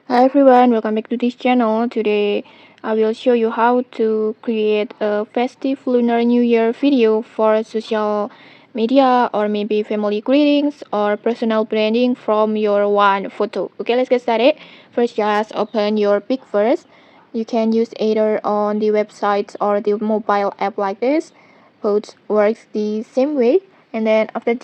Hi everyone, welcome back to this channel. Today I will show you how to create a festive Lunar New Year video for social media or maybe family greetings or personal branding from your one photo. Okay, let's get started. First, just open your Pixverse. You can use either on the website or the mobile app like this. Both works the same way. And then after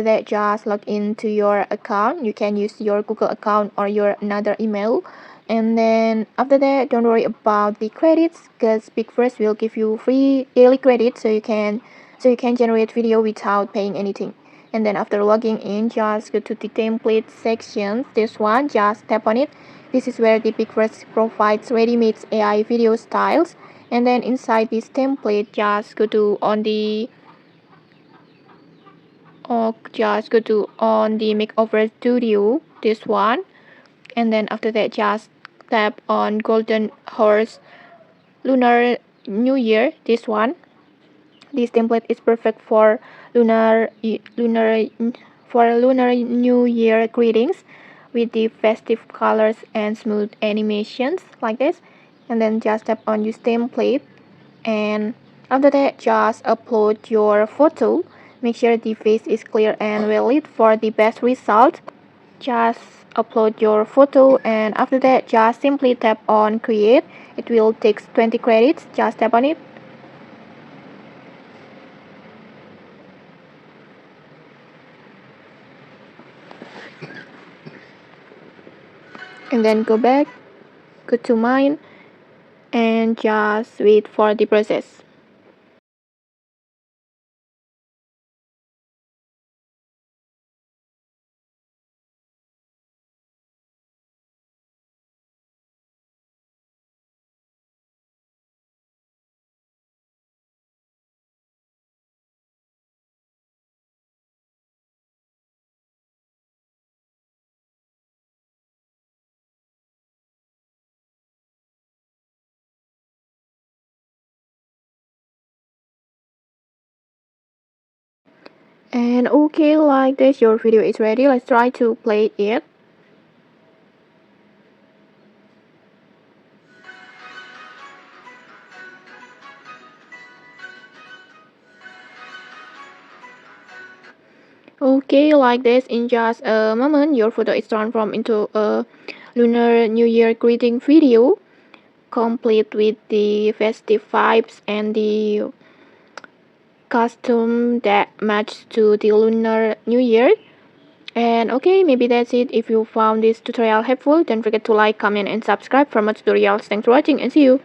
that, just log into your account. You can use your Google account or your another email. And then after that, don't worry about the credits because Pixverse will give you free daily credits so you can generate video without paying anything. And then after logging in, just go to the template section. This one, just tap on it. This is where the Pixverse provides ready-made AI video styles. And then inside this template, just go to on the or just go to on the makeover studio, this one. And then after that, just tap on golden horse lunar new year, this one. This template is perfect for lunar lunar new year greetings with the festive colors and smooth animations like this. And then just tap on use template, and after that, just upload your photo. Make sure the face is clear and well lit for the best result. Just upload your photo, and after that, just simply tap on create. It will take 20 credits. Just tap on it. And then go back, go to mine, and just wait for the process. And okay, like this, your video is ready. Let's try to play it. Okay, like this, in just a moment, your photo is transformed into a Lunar New Year greeting video, complete with the festive vibes and the costume that match to the Lunar New Year. And okay, maybe that's it. If you found this tutorial helpful, don't forget to like, comment, and subscribe for more tutorials. Thanks for watching, and see you.